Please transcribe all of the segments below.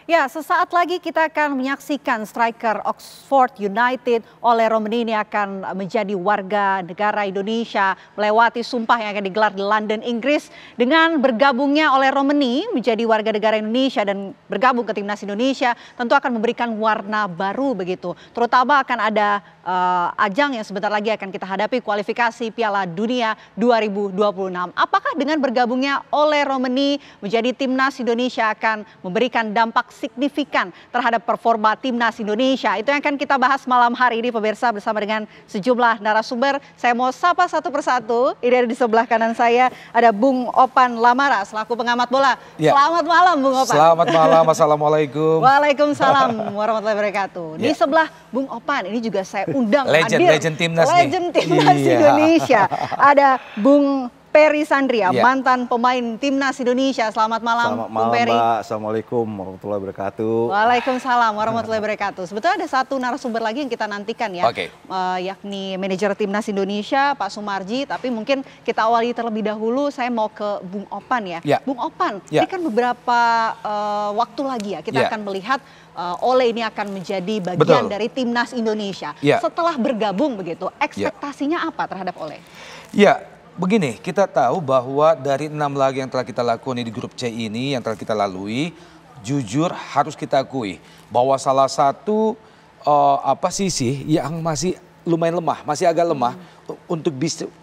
Ya, sesaat lagi kita akan menyaksikan striker Oxford United Ole Romeni ini akan menjadi warga negara Indonesia melewati sumpah yang akan digelar di London, Inggris. Dengan bergabungnya Ole Romeni menjadi warga negara Indonesia dan bergabung ke timnas Indonesia, tentu akan memberikan warna baru begitu. Terutama akan ada ajang yang sebentar lagi akan kita hadapi, kualifikasi Piala Dunia 2026. Apakah dengan bergabungnya Ole Romeni menjadi timnas Indonesia akan memberikan dampak signifikan terhadap performa timnas Indonesia? Itu yang akan kita bahas malam hari ini pemirsa bersama dengan sejumlah narasumber. Saya mau sapa satu persatu. Ini ada di sebelah kanan saya ada Bung Opan Lamara selaku pengamat bola. Ya. Selamat malam Bung Opan. Selamat malam, assalamualaikum. Waalaikumsalam warahmatullahi wabarakatuh. Ya. Di sebelah Bung Opan ini juga saya undang legend timnas Indonesia. Ada Bung Peri Sandria, mantan pemain timnas Indonesia. Selamat malam, Bung Peri. Mbak. Assalamualaikum warahmatullahi wabarakatuh. Waalaikumsalam warahmatullahi wabarakatuh. Sebetulnya ada satu narasumber lagi yang kita nantikan ya, yakni manajer timnas Indonesia, Pak Sumarji. Tapi mungkin kita awali terlebih dahulu. Saya mau ke Bung Opan ya. Bung Opan, ini kan beberapa waktu lagi ya kita akan melihat Ole ini akan menjadi bagian dari timnas Indonesia. Setelah bergabung begitu, ekspektasinya apa terhadap Ole? Ya. Begini, kita tahu bahwa dari 6 laga yang telah kita lakukan di grup C ini, yang telah kita lalui, jujur harus kita akui bahwa salah satu sisi yang masih lumayan lemah, masih agak lemah untuk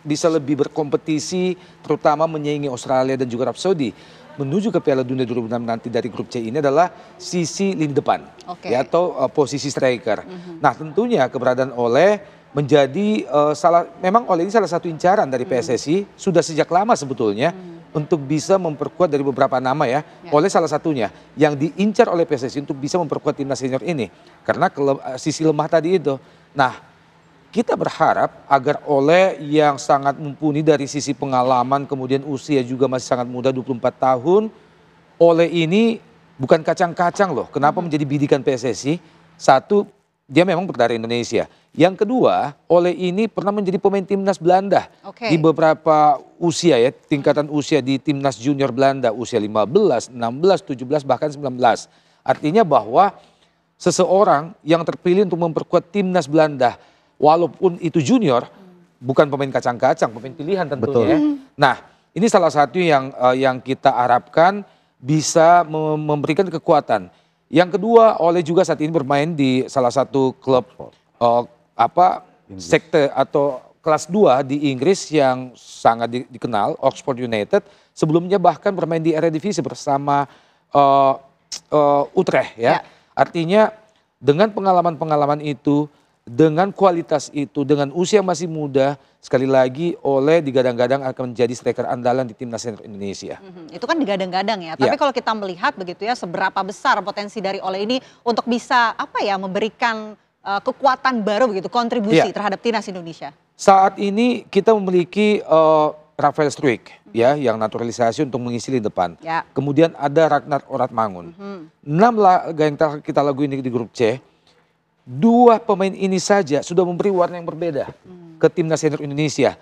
bisa lebih berkompetisi, terutama menyaingi Australia dan juga Arab Saudi menuju ke Piala Dunia 2026 nanti dari grup C ini adalah sisi lini depan, atau posisi striker. Nah, tentunya keberadaan Ole menjadi memang Ole ini salah satu incaran dari PSSI sudah sejak lama sebetulnya untuk bisa memperkuat dari beberapa nama ya. Ole salah satunya yang diincar oleh PSSI untuk bisa memperkuat timnas senior ini karena sisi lemah tadi itu. Nah, kita berharap agar Ole yang sangat mumpuni dari sisi pengalaman, kemudian usia juga masih sangat muda 24 tahun. Ole ini bukan kacang-kacang loh. Kenapa menjadi bidikan PSSI? Satu, dia memang berdarah Indonesia. Yang kedua, Ole ini pernah menjadi pemain timnas Belanda di beberapa usia ya, tingkatan usia di timnas junior Belanda, usia 15, 16, 17, bahkan 19. Artinya bahwa seseorang yang terpilih untuk memperkuat timnas Belanda, walaupun itu junior, bukan pemain kacang-kacang, pemain pilihan tentunya. Nah, ini salah satu yang kita harapkan bisa memberikan kekuatan. Yang kedua, Ole juga saat ini bermain di salah satu klub sekte atau kelas 2 di Inggris yang sangat dikenal, Oxford United. Sebelumnya bahkan bermain di Eredivisie bersama Utrecht ya. Artinya dengan pengalaman-pengalaman itu, dengan kualitas itu, dengan usia masih muda, sekali lagi Ole digadang-gadang akan menjadi striker andalan di timnas senior Indonesia. Itu kan digadang-gadang ya. Tapi kalau kita melihat begitu ya, seberapa besar potensi dari Ole ini untuk bisa memberikan kekuatan baru begitu, kontribusi terhadap timnas Indonesia. Saat ini kita memiliki Rafael Struijk ya, yang naturalisasi untuk mengisi lini depan. Kemudian ada Ragnar Oratmangun. 6 laga yang kita lakukan di grup C. 2 pemain ini saja sudah memberi warna yang berbeda ke timnas senior Indonesia.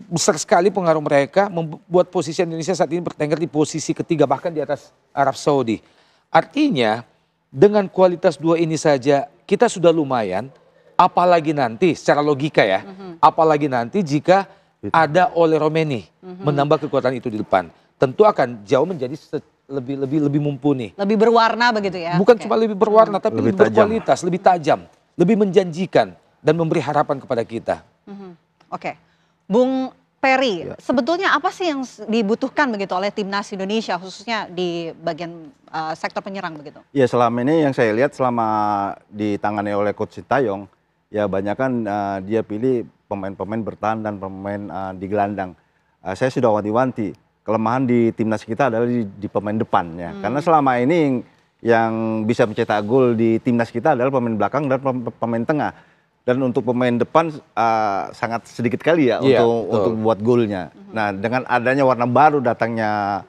Besar sekali pengaruh mereka membuat posisi Indonesia saat ini bertengger di posisi ketiga bahkan di atas Arab Saudi. Artinya dengan kualitas 2 ini saja kita sudah lumayan, apalagi nanti secara logika ya, apalagi nanti jika ada Ole Romeni menambah kekuatan itu di depan, tentu akan jauh menjadi lebih mumpuni. Lebih berwarna begitu ya? Bukan cuma lebih berwarna, tapi lebih berkualitas, lebih tajam, lebih menjanjikan dan memberi harapan kepada kita. Bung Peri, sebetulnya apa sih yang dibutuhkan begitu oleh timnas Indonesia khususnya di bagian sektor penyerang begitu? Ya, selama ini yang saya lihat selama ditangani oleh Coach Sintayong, ya banyak kan dia pilih pemain-pemain bertahan dan pemain di gelandang. Saya sudah wanti-wanti. Kelemahan di timnas kita adalah di pemain depan ya. Karena selama ini yang bisa mencetak gol di timnas kita adalah pemain belakang dan pemain tengah. Dan untuk pemain depan sangat sedikit kali ya untuk buat golnya. Nah, dengan adanya warna baru datangnya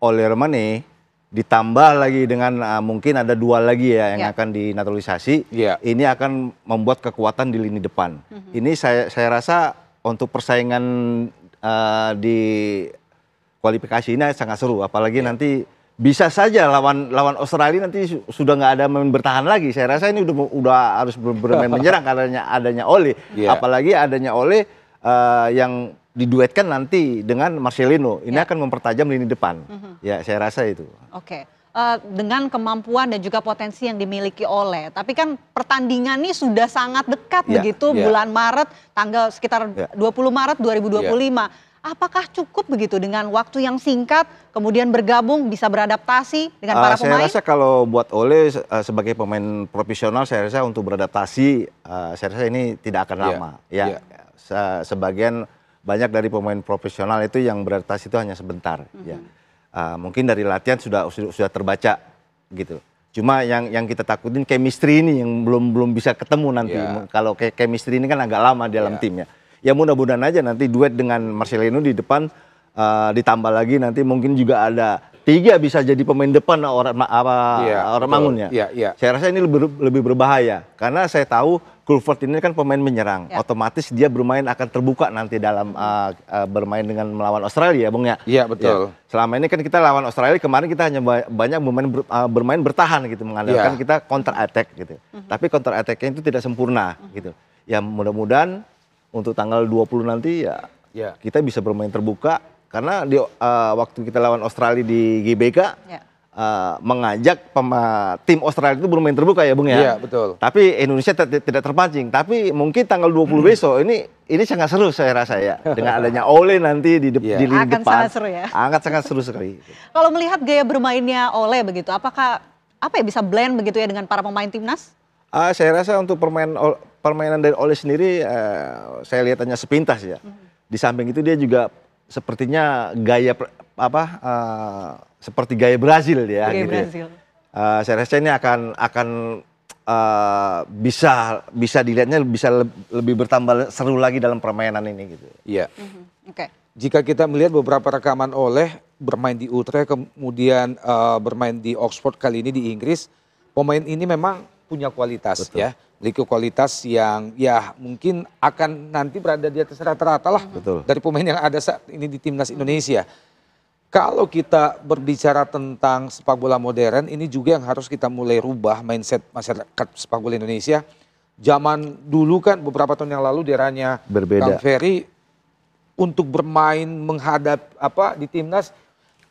Ole Romeni, ditambah lagi dengan mungkin ada 2 lagi ya yang akan dinaturalisasi, ini akan membuat kekuatan di lini depan. Ini saya rasa untuk persaingan di kualifikasi ini sangat seru, apalagi nanti bisa saja lawan Australia nanti sudah nggak ada main bertahan lagi. Saya rasa ini udah harus bermain menyerang karena adanya Ole. Apalagi adanya Ole yang diduetkan nanti dengan Marcelino. Ini akan mempertajam lini depan. Ya, saya rasa itu. Oke. Dengan kemampuan dan juga potensi yang dimiliki Ole. Tapi kan pertandingan ini sudah sangat dekat begitu bulan Maret, tanggal sekitar 20 Maret 2025. Apakah cukup begitu dengan waktu yang singkat, kemudian bergabung, bisa beradaptasi dengan para pemain? Saya rasa kalau buat Ole sebagai pemain profesional, saya rasa untuk beradaptasi, saya rasa ini tidak akan lama. Sebagian banyak dari pemain profesional itu yang beradaptasi itu hanya sebentar. Mungkin dari latihan sudah terbaca gitu. Cuma yang kita takutin chemistry ini yang belum bisa ketemu nanti. Kalau chemistry ini kan agak lama di dalam tim ya. Ya mudah-mudahan aja nanti duet dengan Marcelino di depan, ditambah lagi nanti mungkin juga ada 3 bisa jadi pemain depan orang Mangun ya. Saya rasa ini lebih berbahaya karena saya tahu Culford ini kan pemain menyerang, otomatis dia bermain akan terbuka nanti dalam bermain dengan melawan Australia, Bung ya. Iya betul. Selama ini kan kita lawan Australia kemarin kita hanya banyak bermain bertahan gitu, mengandalkan kita counter attack gitu. Tapi counter attack-nya itu tidak sempurna gitu. Ya mudah-mudahan untuk tanggal 20 nanti kita bisa bermain terbuka karena waktu kita lawan Australia di GBK mengajak tim Australia itu bermain terbuka ya Bung ya. Iya betul. Tapi Indonesia tidak terpancing. Tapi mungkin tanggal 20 besok ini sangat seru saya rasa ya. Dengan adanya Ole nanti di lini depan. Sangat seru ya. Sangat seru sekali. Kalau melihat gaya bermainnya Ole begitu, apakah bisa blend begitu ya dengan para pemain timnas? Saya rasa untuk permainan dari Ole sendiri saya lihat hanya sepintas ya. Di samping itu dia juga sepertinya gaya seperti gaya Brazil ya. Gaya gitu Brazil. Saya rasa ini akan bisa dilihatnya bisa lebih bertambah seru lagi dalam permainan ini gitu. Iya. Oke. Jika kita melihat beberapa rekaman Ole bermain di Utrecht kemudian bermain di Oxford kali ini di Inggris, pemain ini memang punya kualitas ya, memiliki kualitas yang ya mungkin akan nanti berada di atas rata-rata lah dari pemain yang ada saat ini di timnas Indonesia. Kalau kita berbicara tentang sepak bola modern, ini juga yang harus kita mulai rubah mindset masyarakat sepak bola Indonesia. Zaman dulu kan beberapa tahun yang lalu di eranya Kang Ferry untuk bermain menghadap di timnas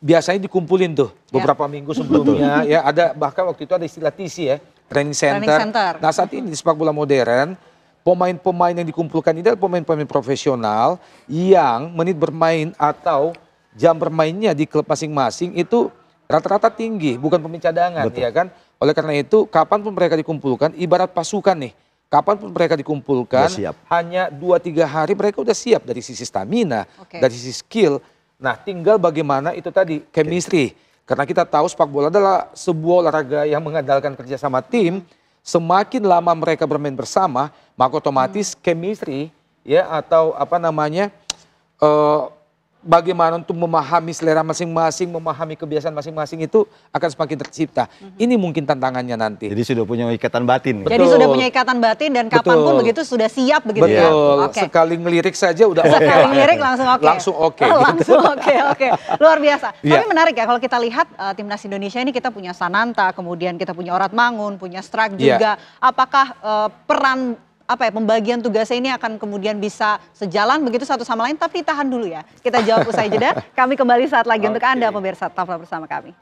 biasanya dikumpulin tuh beberapa minggu sebelumnya ya, ada bahkan waktu itu ada istilah TC ya. Training center. Nah saat ini di sepak bola modern, pemain-pemain yang dikumpulkan ini adalah pemain-pemain profesional yang menit bermain atau jam bermainnya di klub masing-masing itu rata-rata tinggi, bukan pemain cadangan ya kan. Oleh karena itu kapanpun mereka dikumpulkan, ibarat pasukan nih, kapanpun mereka dikumpulkan, hanya 2-3 hari mereka udah siap dari sisi stamina, dari sisi skill. Nah tinggal bagaimana itu tadi, chemistry. Karena kita tahu sepak bola adalah sebuah olahraga yang mengandalkan kerja sama tim. Semakin lama mereka bermain bersama, maka otomatis chemistry ya atau bagaimana untuk memahami selera masing-masing, memahami kebiasaan masing-masing itu akan semakin tercipta. Ini mungkin tantangannya nanti. Jadi sudah punya ikatan batin. Jadi sudah punya ikatan batin dan kapanpun begitu sudah siap begitu ya. Sekali ngelirik saja udah oke. Sekali ngelirik langsung oke. Langsung oke. Langsung oke. Luar biasa. Tapi menarik ya kalau kita lihat timnas Indonesia ini kita punya Sananta, kemudian kita punya Orat Mangun, punya Strike juga. Apakah peran pembagian tugasnya ini akan kemudian bisa sejalan begitu satu sama lain, tapi tahan dulu ya. Kita jawab usai jeda. Kami kembali saat lagi untuk Anda pemirsa, tetaplah bersama kami.